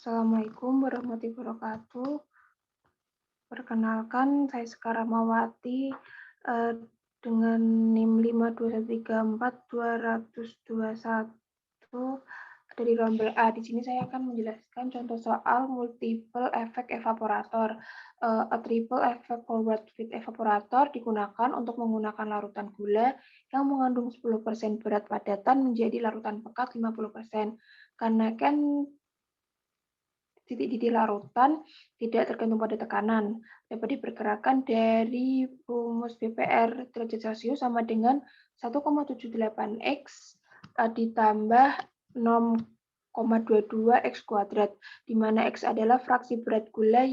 Assalamualaikum warahmatullahi wabarakatuh. Perkenalkan, saya Sekar Rahmawati dengan NIM 52134-221 dari Rombel A. Di sini saya akan menjelaskan contoh soal multiple effect evaporator. A triple effect forward feed evaporator digunakan untuk menggunakan larutan gula yang mengandung 10% berat padatan menjadi larutan pekat 50%. Karena kan titik-titik larutan tidak tergantung pada tekanan, dapat diperkirakan dari rumus BPR derajat Celcius sama dengan 1,78 X ditambah 0,22 X kuadrat, di mana X adalah fraksi berat gula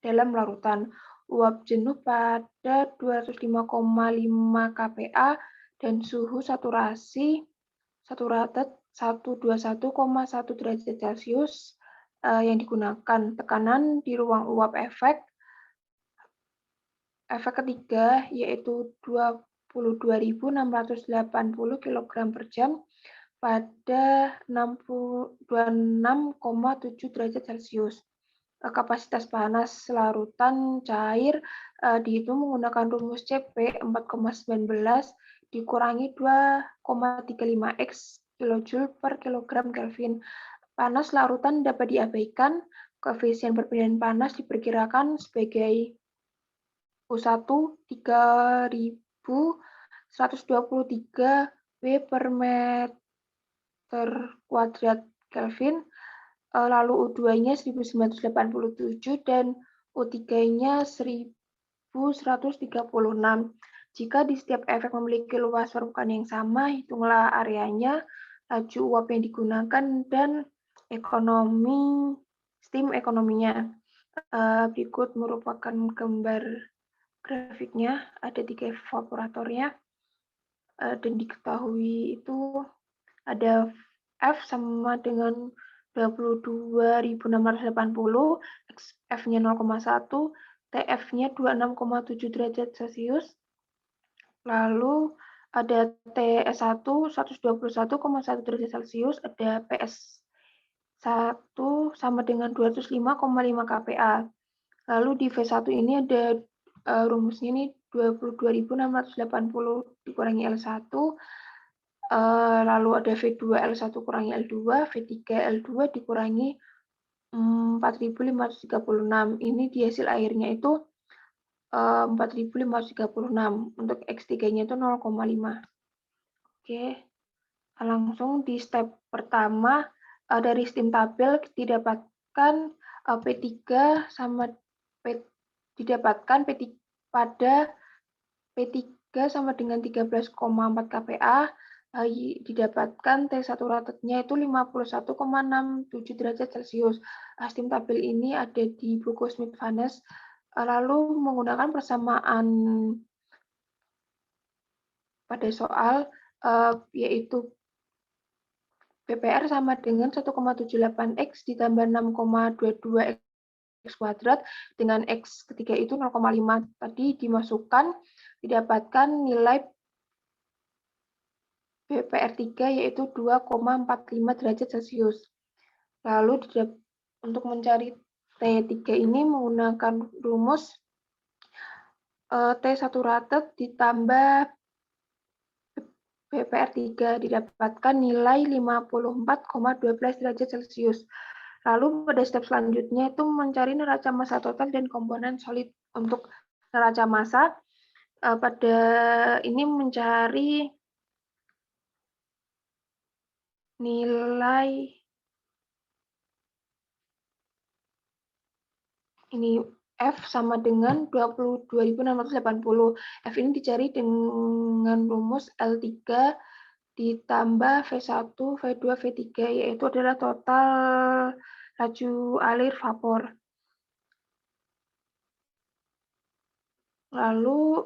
dalam larutan. Uap jenuh pada 205,5 kPa dan suhu saturasi saturated 121,1 derajat Celcius yang digunakan. Tekanan di ruang uap efek ketiga yaitu 22.680 kg per jam pada 26,7 derajat Celcius. Kapasitas panas larutan cair dihitung menggunakan rumus CP 4,19 dikurangi 2,35 X kilojoule per kilogram Kelvin. Panas larutan dapat diabaikan. Koefisien perpindahan panas diperkirakan sebagai U1 3123 W per meter kuadrat Kelvin, lalu U2-nya 1987 dan U3-nya 1136. Jika di setiap efek memiliki luas permukaan yang sama, hitunglah areanya, laju uap yang digunakan, dan steam ekonominya. Berikut merupakan gambar grafiknya, ada 3 evaporatornya, dan diketahui itu ada F sama dengan 22.680, F-nya 0,1, TF-nya 26,7 derajat Celcius, lalu ada TS1 121,1 derajat Celcius, ada PS1 sama dengan 205,5 kPa. Lalu di V1 ini ada rumusnya ini 22.680 dikurangi L1, lalu ada V2 L1 kurangi L2, V3 L2 dikurangi 4.536. Ini di hasil airnya itu 4.536. Untuk X3-nya itu 0,5. Oke, langsung di step pertama dari steam tabel didapatkan P3 sama pada P3 sama dengan 13,4 kPa, didapatkan T saturatednya itu 51,67 derajat Celcius. Steam tabel ini ada di buku Smith-Vannes. Lalu menggunakan persamaan pada soal yaitu BPR sama dengan 1,78 X ditambah 6,22 X kuadrat dengan X ketiga itu 0,5 tadi dimasukkan, didapatkan nilai BPR3 yaitu 2,45 derajat Celcius. Lalu untuk mencari T3 ini menggunakan rumus T saturated ditambah BPR3 didapatkan nilai 54,12 derajat Celcius. Lalu pada step selanjutnya itu mencari neraca massa total dan komponen solid. Untuk neraca massa pada ini mencari nilai ini F sama dengan 22.680. F ini dicari dengan rumus L3 ditambah V1, V2, V3, yaitu adalah total laju alir vapor. Lalu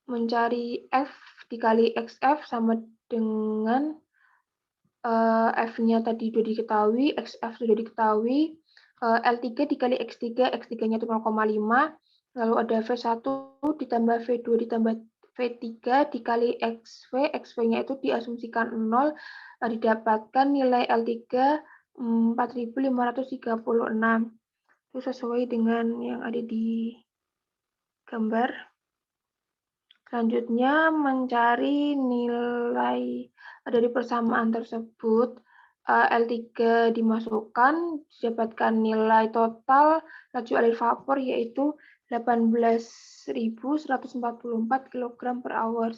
mencari F dikali XF sama dengan F-nya tadi sudah diketahui, XF sudah diketahui, L3 dikali X3, X3-nya itu 0,5, lalu ada V1 ditambah V2 ditambah V3 dikali XV, XV-nya itu diasumsikan 0, didapatkan nilai L3 4.536. Itu sesuai dengan yang ada di gambar. Selanjutnya mencari nilai dari persamaan tersebut. L3 dimasukkan, didapatkan nilai total laju air vapor yaitu 18.144 kg per hour.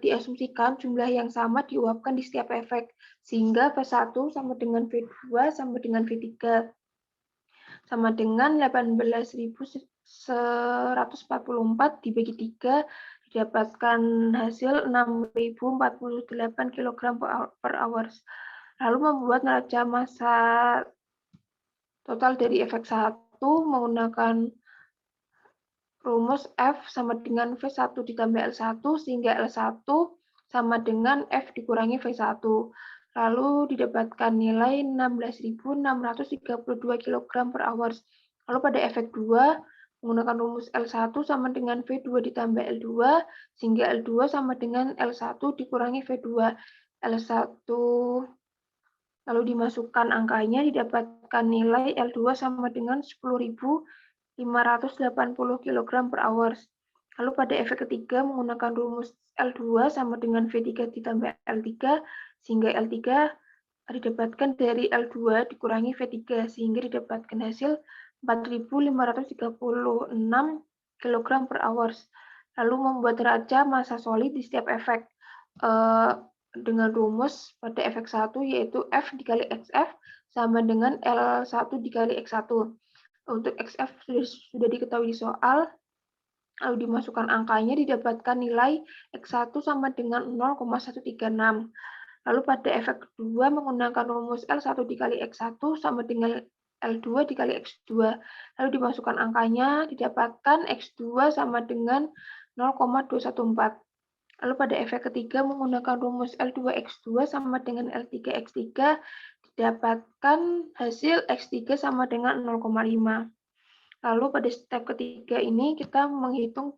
Diasumsikan jumlah yang sama diuapkan di setiap efek, sehingga V1 sama dengan V2 sama dengan V3 sama dengan 18.144 dibagi 3 didapatkan hasil 6.048 kg per hour. Lalu membuat neraca massa total dari efek 1 menggunakan rumus F sama dengan V1 ditambah L1 sehingga L1 sama dengan F dikurangi V1. Lalu didapatkan nilai 16.632 kg per hour. Lalu pada efek 2, menggunakan rumus L1 sama dengan V2 ditambah L2, sehingga L2 sama dengan L1 dikurangi V2. L1 lalu dimasukkan angkanya, didapatkan nilai L2 sama dengan 10.580 kg per hour. Lalu pada efek ketiga menggunakan rumus L2 sama dengan V3 ditambah L3, sehingga L3 didapatkan dari L2 dikurangi V3, sehingga didapatkan hasil 4.536 kg per hour. Lalu membuat neraca massa solid di setiap efek dengan rumus pada efek 1 yaitu F dikali XF sama dengan L1 dikali X1. Untuk XF sudah diketahui di soal, lalu dimasukkan angkanya, didapatkan nilai X1 sama dengan 0,136. Lalu pada efek kedua menggunakan rumus L1 dikali X1 sama dengan L2 dikali X2. Lalu dimasukkan angkanya, didapatkan X2 sama dengan 0,214. Lalu pada efek ketiga menggunakan rumus L2X2 sama dengan L3X3, didapatkan hasil X3 sama dengan 0,5. Lalu pada step ketiga ini kita menghitung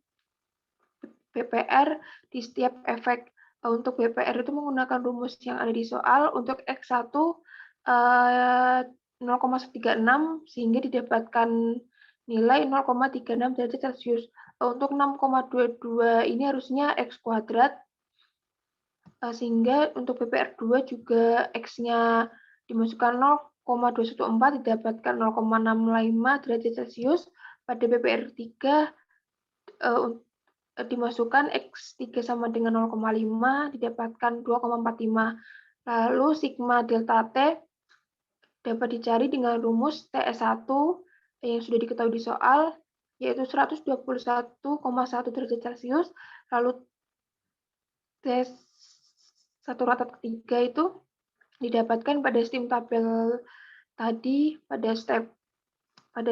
BPR di setiap efek. Untuk BPR itu menggunakan rumus yang ada di soal. Untuk X1 0,136 sehingga didapatkan nilai 0,36 derajat Celcius. Untuk 6,22 ini harusnya X kuadrat, sehingga untuk BPR2 juga X-nya dimasukkan 0,214 didapatkan 0,65 derajat Celcius. Pada BPR3 dimasukkan X3 sama dengan 0,5 didapatkan 2,45. Lalu sigma delta T dapat dicari dengan rumus TS1 yang sudah diketahui di soal, yaitu 121,1 derajat Celcius. Lalu T1 rata ketiga itu didapatkan pada stim tabel tadi. Pada step 1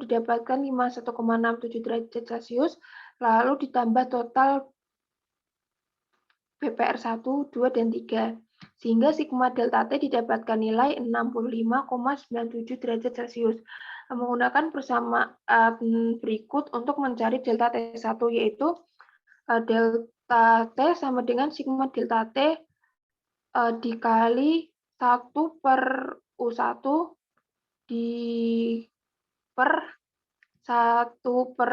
didapatkan 51,67 derajat Celcius, lalu ditambah total BPR 1, 2, dan 3. Sehingga sigma delta T didapatkan nilai 65,97 derajat Celcius. Menggunakan persamaan berikut untuk mencari delta T1, yaitu delta T sama dengan sigma delta T dikali 1 per U1 per 1 per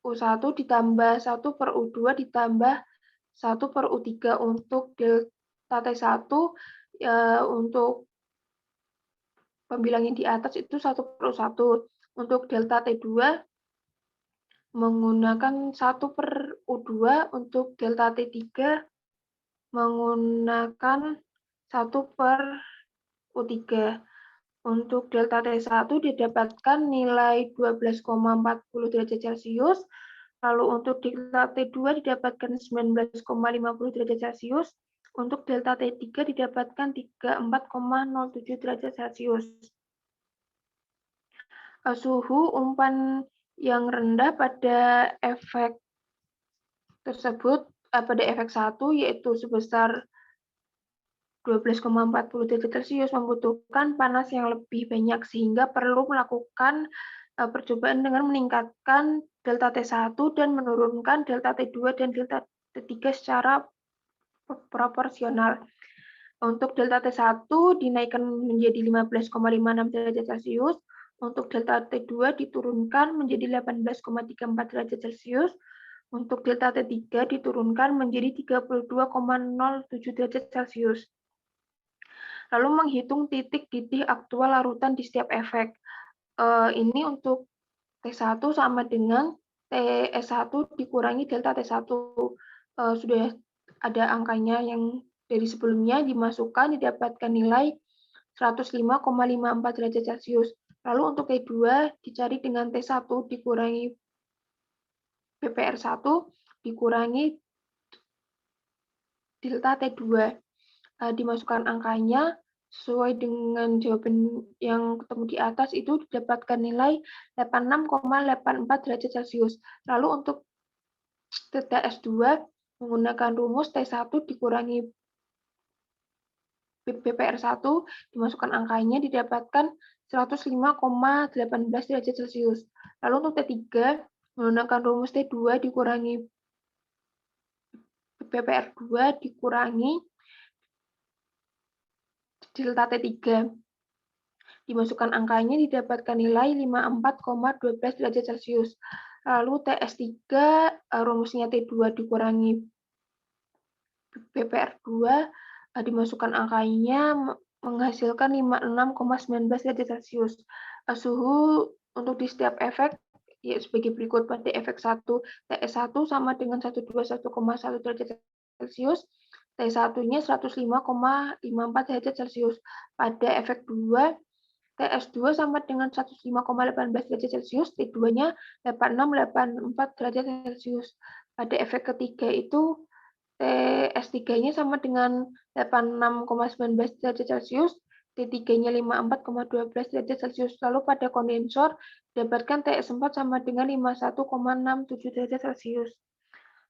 U1 ditambah 1 per U2 ditambah 1 per U3. Untuk delta T1 untuk pembilang yang di atas itu 1 per U1. Untuk delta T2 menggunakan 1 per U2, untuk delta T3 menggunakan 1 per U3. Untuk delta T1 didapatkan nilai 12,40 derajat Celcius. Lalu untuk delta T2 didapatkan 19,50 derajat Celcius. Untuk delta T3 didapatkan 34,07 derajat Celcius. Suhu umpan yang rendah pada efek tersebut, pada efek 1 yaitu sebesar 12,40 derajat Celcius membutuhkan panas yang lebih banyak, sehingga perlu melakukan percobaan dengan meningkatkan delta T1 dan menurunkan delta T2 dan delta T3 secara proporsional. Untuk delta T1 dinaikkan menjadi 15,56 derajat Celcius, untuk delta T2 diturunkan menjadi 18,34 derajat Celcius, untuk delta T3 diturunkan menjadi 32,07 derajat Celcius. Lalu menghitung titik didih aktual larutan di setiap efek. Ini untuk T1 sama dengan TS1 dikurangi delta T1. Sudah ada angkanya yang dari sebelumnya dimasukkan, didapatkan nilai 105,54 derajat Celcius. Lalu untuk T2 dicari dengan T1 dikurangi BPR1 dikurangi delta T2. Dimasukkan angkanya sesuai dengan jawaban yang ketemu di atas itu didapatkan nilai 86,84 derajat Celcius. Lalu untuk delta S2 menggunakan rumus T1 dikurangi BPR1 dimasukkan angkanya didapatkan 105,18 derajat Celcius. Lalu untuk T3 menggunakan rumus T2 dikurangi BPR2 dikurangi delta T3. Dimasukkan angkanya didapatkan nilai 54,12 derajat Celcius. Lalu TS3 rumusnya T2 dikurangi BPR2 dimasukkan angkanya menghasilkan 56,19 derajat Celcius. Suhu untuk di setiap efek ya sebagai berikut. Pada efek 1 TS1 sama dengan 121,1 derajat Celcius, T1-nya 105,54 derajat Celcius. Pada efek 2 TS2 sama dengan 105,18 derajat Celcius, T2-nya 86,84 derajat Celcius. Pada efek ketiga itu TS3-nya sama dengan 86,19 derajat Celcius, T3-nya 54,12 derajat Celcius. Lalu pada kondensor dapatkan TS4 sama dengan 51,67 derajat Celcius.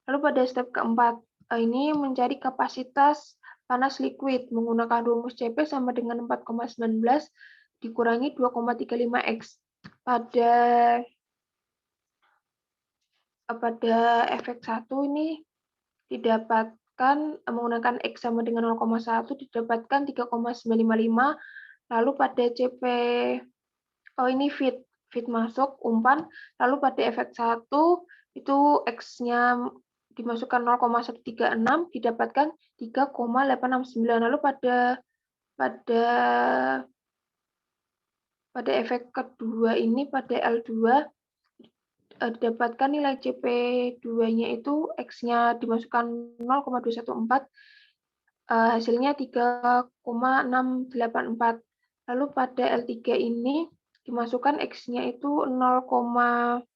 Lalu pada step keempat, ini mencari kapasitas panas liquid menggunakan rumus CP sama dengan 4,19 dikurangi 2,35X. Pada efek 1 ini didapatkan menggunakan X sama dengan 0,1 didapatkan 3,955. Lalu pada CP, ini fit masuk umpan. Lalu pada efek 1 itu X-nya dimasukkan 0,136 didapatkan 3,869. Lalu pada efek kedua ini pada L2 didapatkan nilai CP2-nya itu X-nya dimasukkan 0,214, hasilnya 3,684. Lalu pada L3 ini dimasukkan X-nya itu 0,5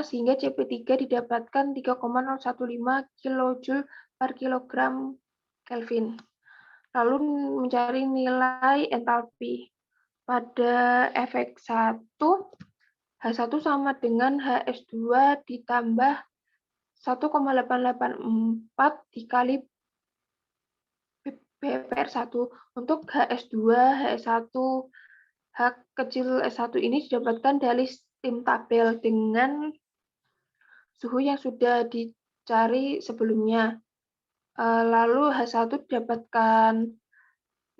sehingga CP3 didapatkan 3,015 kJ per kilogram Kelvin. Lalu mencari nilai entalpi. Pada efek 1, H1 sama dengan HS2 ditambah 1,884 dikali BPR1. Untuk HS2, HS1, H kecil S1 ini didapatkan dari tim tabel dengan suhu yang sudah dicari sebelumnya. Lalu H1 didapatkan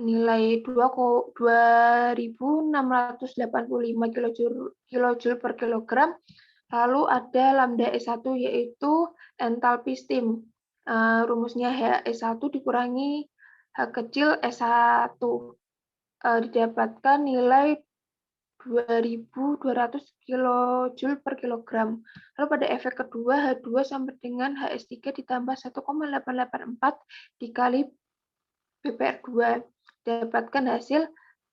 nilai 2.685 kJ per kilogram. Lalu ada lambda S1 yaitu entalpi steam. Rumusnya H1 dikurangi H kecil S1. Didapatkan nilai 2.200 kJ per kilogram. Lalu pada efek kedua H2 sama dengan HS3 ditambah 1,884 dikali BPR2. Dapatkan hasil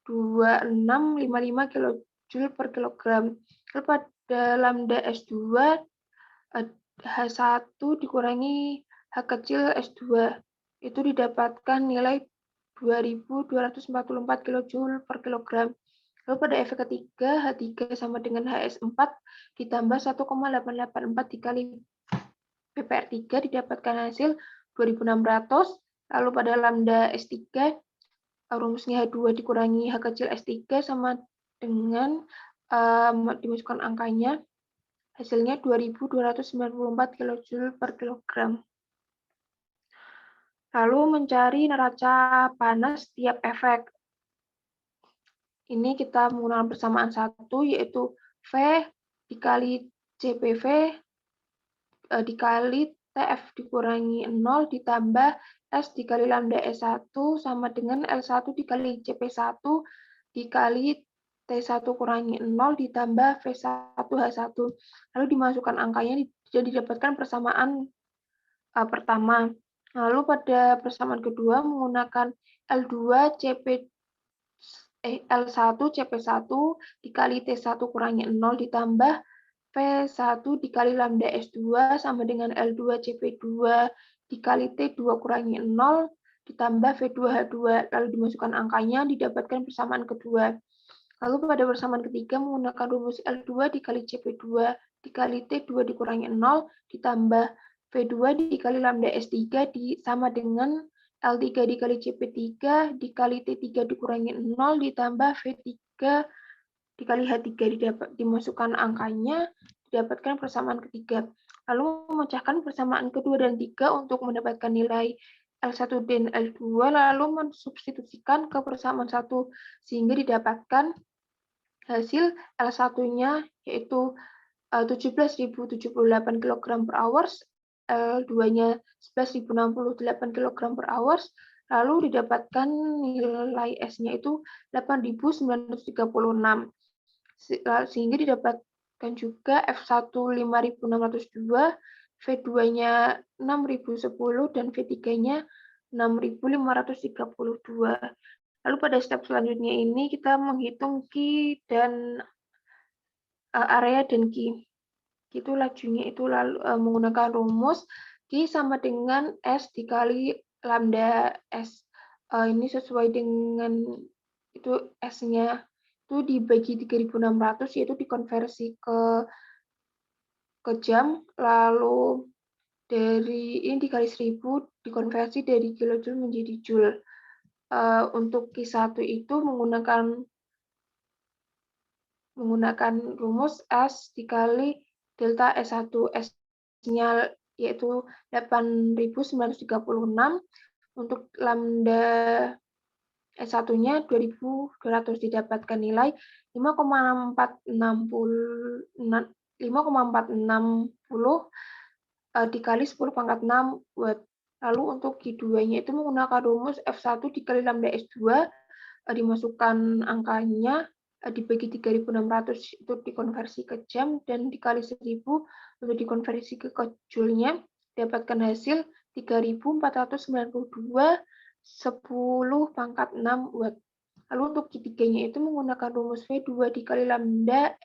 2655 kJ per kilogram. Lalu pada lambda S2 H1 dikurangi H kecil S2 itu didapatkan nilai 2.244 kJ per kilogram. Lalu pada efek ketiga H3 sama dengan HS4 ditambah 1,884 dikali BPR3 didapatkan hasil 2.600. Lalu pada lambda S3 rumusnya H2 dikurangi H kecil S3 sama dengan dimasukkan angkanya, hasilnya 2.294 kJ per kilogram. Lalu mencari neraca panas tiap efek. Ini kita menggunakan persamaan satu, yaitu V dikali CPV dikali TF dikurangi 0 ditambah S dikali lambda S1 sama dengan L1 dikali CP1 dikali T1 kurangi 0 ditambah V1H1. Lalu dimasukkan angkanya dan didapatkan persamaan pertama. Lalu pada persamaan kedua menggunakan L2 CP L1 CP1 dikali T1 kurangi 0 ditambah V1 dikali lambda S2 sama dengan L2 CP2 dikali T2 kurangi 0 ditambah V2H2. Lalu dimasukkan angkanya, didapatkan persamaan kedua. Lalu pada persamaan ketiga menggunakan rumus L2 dikali CP2 dikali T2 dikurangi 0 ditambah V2 dikali lambda S3 sama dengan L3 dikali CP3 dikali T3 dikurangi 0 ditambah V3 dikali H3 dimasukkan angkanya, didapatkan persamaan ketiga. Lalu memecahkan persamaan kedua dan tiga untuk mendapatkan nilai L1 dan L2, lalu mensubstitusikan ke persamaan satu sehingga didapatkan hasil L1-nya yaitu 17.078 kg per hours, L2-nya 11.068 kg per hours, lalu didapatkan nilai S-nya itu 8.936, sehingga didapatkan juga F1 5.602, V2-nya 6.010, dan V3-nya 6.532. Lalu pada step selanjutnya ini kita menghitung Q dan area dan Q. Itu lajunya itu lalu menggunakan rumus Q sama dengan S dikali lambda S. Ini sesuai dengan itu S-nya itu dibagi 3.600, yaitu dikonversi ke jam, lalu dari ini dikali 1000 dikonversi dari kilojoule menjadi joule. Untuk Q1 itu menggunakan rumus S dikali delta S1. S-nya yaitu 8.936, untuk lambda S1-nya 2.200, didapatkan nilai 5,460 dikali 10 pangkat 6 watt. Lalu untuk Q2-nya itu menggunakan rumus F1 dikali lambda S2, dimasukkan angkanya, dibagi 3.600 itu dikonversi ke jam, dan dikali 1.000 untuk dikonversi ke joule-nya, dapatkan hasil 3.492 10 pangkat 6 watt. Lalu untuk Q3-nya itu menggunakan rumus V2 dikali lambda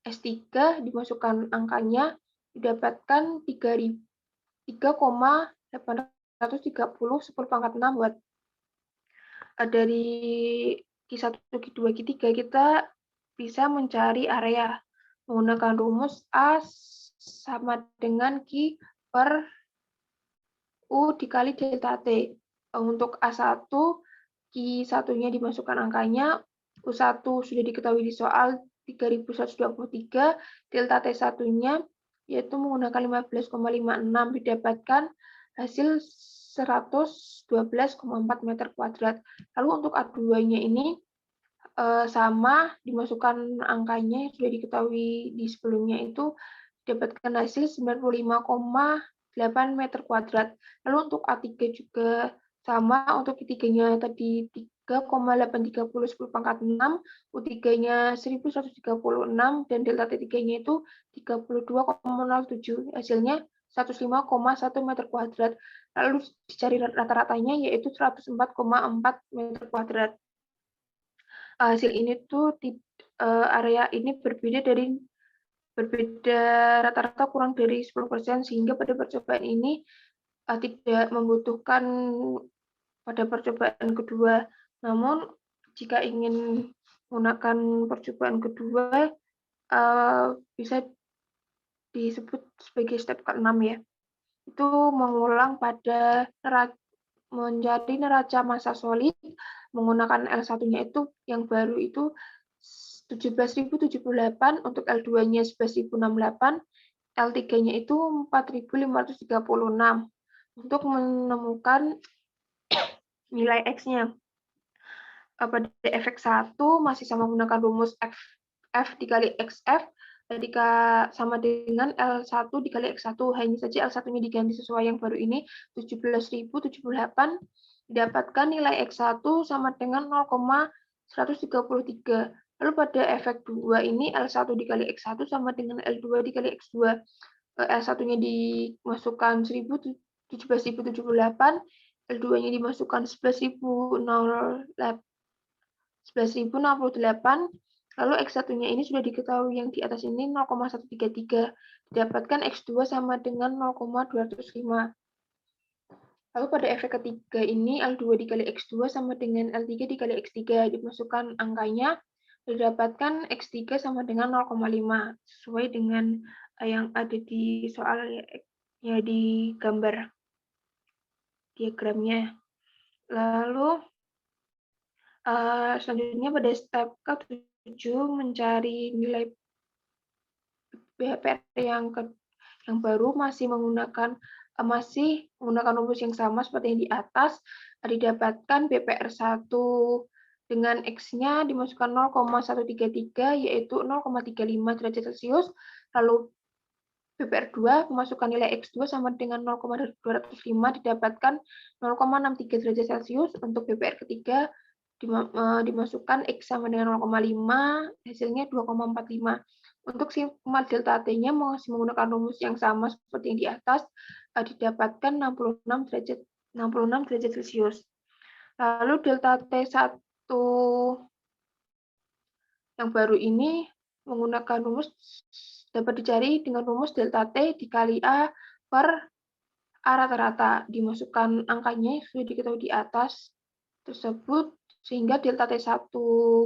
S3, dimasukkan angkanya, didapatkan 3,830 10 pangkat 6 watt. Dari Q1, Q2, Q3 kita bisa mencari area menggunakan rumus A sama dengan Q per U dikali delta T. Untuk A1, Q1-nya dimasukkan angkanya, U1 sudah diketahui di soal 3.123, delta T1-nya yaitu menggunakan 15,56, didapatkan hasil 112,4 meter kuadrat. Lalu untuk A2-nya ini sama, dimasukkan angkanya yang sudah diketahui di sebelumnya itu, didapatkan hasil 95,8 meter kuadrat. Lalu untuk A3 juga sama, untuk Q3-nya tadi 3,830 10 pangkat 6, U3-nya 1.136, dan delta T3-nya itu 32,07, hasilnya 105,1 meter kuadrat. Lalu dicari rata-ratanya yaitu 104,4 meter kuadrat. Hasil ini tuh area ini berbeda rata-rata kurang dari 10%, sehingga pada percobaan ini tidak membutuhkan pada percobaan kedua. Namun jika ingin menggunakan percobaan kedua bisa disebut sebagai step ke-6 ya. Itu mengulang pada mencari neraca massa solid menggunakan L1-nya itu yang baru itu 17.078, untuk L2-nya 11.068, L3-nya itu 4.536. untuk menemukan nilai X-nya. Pada efek 1 masih sama menggunakan rumus F dikali XF ketika sama dengan L1 dikali X1. Hanya saja L1-nya diganti sesuai yang baru ini, 17.078. Dapatkan nilai X1 sama dengan 0,133. Lalu pada efek 2 ini L1 dikali X1 sama dengan L2 dikali X2. L1-nya dimasukkan 17.078, L2-nya dimasukkan 11.068, lalu X1-nya ini sudah diketahui yang di atas ini 0,133. Didapatkan X2 sama dengan 0,205. Lalu pada efek ketiga ini L2 dikali X2 sama dengan L3 dikali X3. Dimasukkan angkanya, didapatkan X3 sama dengan 0,5. Sesuai dengan yang ada di soal ya di gambar diagramnya. Lalu selanjutnya pada step ke-7 mencari nilai BPR yang baru masih menggunakan rumus yang sama seperti yang di atas. Didapatkan BPR 1 dengan X-nya dimasukkan 0,133 yaitu 0,35 derajat Celcius. Lalu BPR 2 memasukkan nilai X2 sama dengan 0,205 didapatkan 0,63 derajat Celcius. Untuk BPR ketiga dimasukkan X sama dengan 0,5, hasilnya 2,45. Untuk sigma delta T-nya masih menggunakan rumus yang sama seperti yang di atas, didapatkan 66 derajat Celcius. Lalu delta T1 yang baru ini menggunakan rumus dapat dicari dengan rumus delta T dikali A per A rata-rata. Dimasukkan angkanya sudah diketahui di atas tersebut, sehingga delta T1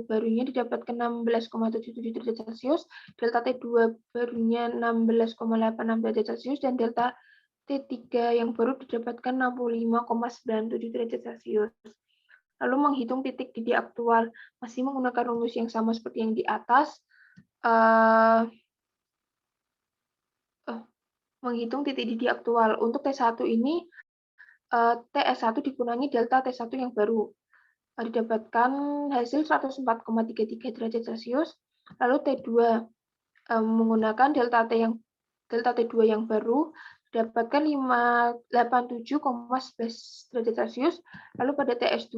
barunya didapatkan 16,77 derajat Celcius, delta T2 barunya 16,86 derajat Celcius, dan delta T3 yang baru didapatkan 65,97 derajat Celcius. Lalu menghitung titik didih aktual, masih menggunakan rumus yang sama seperti yang di atas. Menghitung titik didih aktual. Untuk T1 ini, TS1 dikurangi delta T1 yang baru. Didapatkan hasil 104,33 derajat Celcius. Lalu T2 menggunakan delta T2 yang baru didapatkan 87,11 derajat Celcius. Lalu pada TS2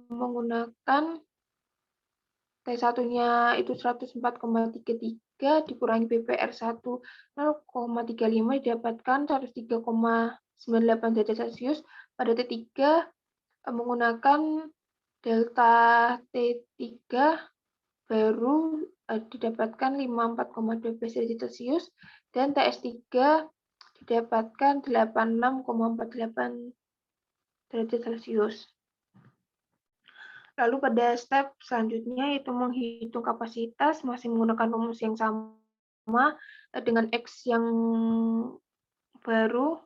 menggunakan T1-nya itu 104,33 dikurangi BPR 1 0,35 didapatkan 103,98 derajat Celcius. Pada T3 menggunakan delta T3 baru didapatkan 54,12 derajat Celcius dan TS3 didapatkan 86,48 derajat Celcius. Lalu pada step selanjutnya yaitu menghitung kapasitas masih menggunakan rumus yang sama dengan X yang baru,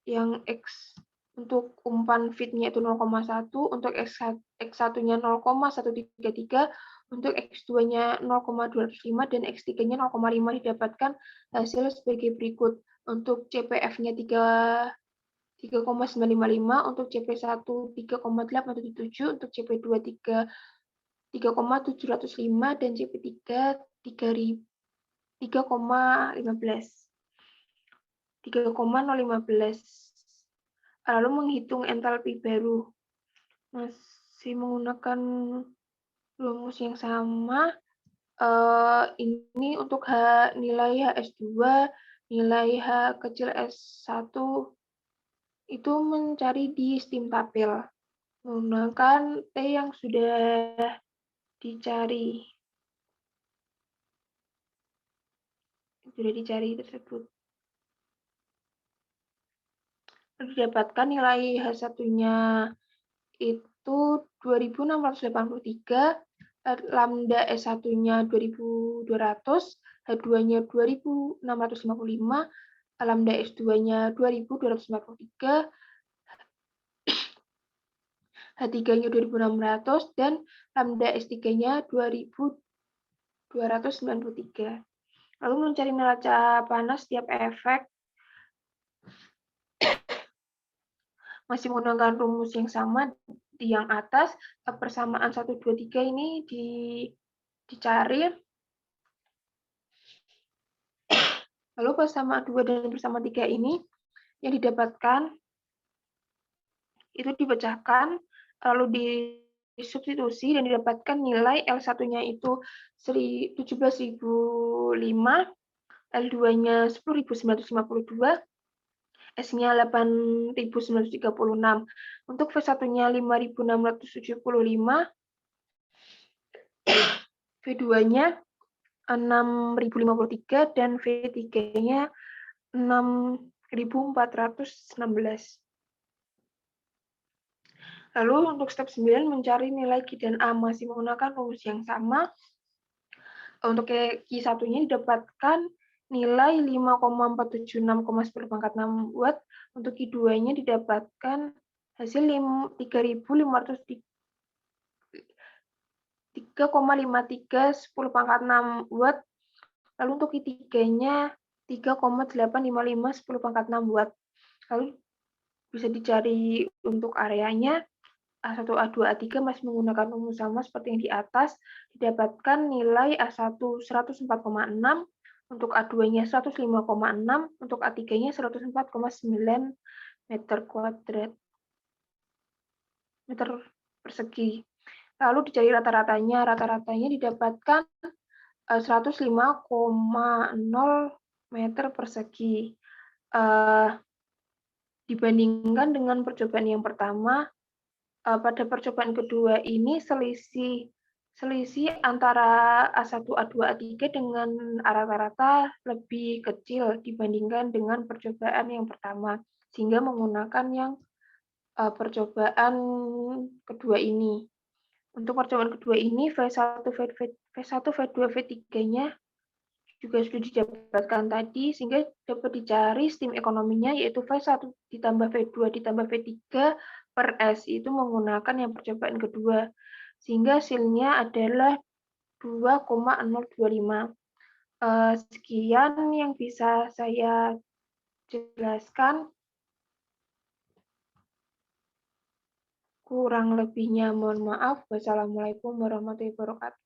yang X untuk umpan feed-nya itu 0,1, untuk X1-nya 0,133, untuk X2-nya 0,205, dan X3-nya 0,5 didapatkan hasil sebagai berikut. Untuk CPF-nya 3,955, untuk CP1 3,877, untuk CP2 3,705, dan CP3 3,015. Lalu menghitung entalpi baru masih menggunakan rumus yang sama. Ini untuk nilai HS2, nilai H kecil S1 itu mencari di STIM tabel menggunakan T yang sudah dicari tersebut. Didapatkan nilai H1-nya itu 2683, lambda S1-nya 2200, H2-nya 2655, lambda S2-nya 2243, H3-nya 2600, dan lambda S3-nya 2293. Lalu mencari neraca panas setiap efek masih menggunakan rumus yang sama di yang atas, persamaan 1, 2, 3 ini dicari. Lalu persamaan 2 dan persamaan 3 ini yang didapatkan itu dipecahkan, lalu disubstitusi dan didapatkan nilai L1-nya itu 17.005, L2-nya 10.952, S-nya 8.936. Untuk V1-nya 5.675, V2-nya 6.053, dan V3-nya 6.416. Lalu untuk step 9 mencari nilai Q dan A masih menggunakan rumus yang sama. Untuk Q1-nya didapatkan nilai 5,476,10⁻6 watt. Untuk Q2-nya didapatkan hasil 3,5310⁻6 watt. Lalu untuk Q3-nya 3,85510⁻6 watt. Lalu bisa dicari untuk areanya. A1, A2, A3 masih menggunakan rumus sama seperti yang di atas, didapatkan nilai A1 104,6, untuk A2-nya 105,6, untuk A3-nya 104,9 meter persegi. Lalu dicari rata-ratanya, didapatkan 105,0 meter persegi. Dibandingkan dengan percobaan yang pertama, pada percobaan kedua ini selisih antara A1, A2, A3 dengan rata-rata lebih kecil dibandingkan dengan percobaan yang pertama, sehingga menggunakan yang percobaan kedua ini. Untuk percobaan kedua ini V1, V2, V3-nya juga sudah didapatkan tadi, sehingga dapat dicari steam ekonominya, yaitu V1 ditambah V2 ditambah V3 per S, itu menggunakan yang percobaan kedua, sehingga hasilnya adalah 2,025. Sekian yang bisa saya jelaskan. Kurang lebihnya mohon maaf. Wassalamualaikum warahmatullahi wabarakatuh.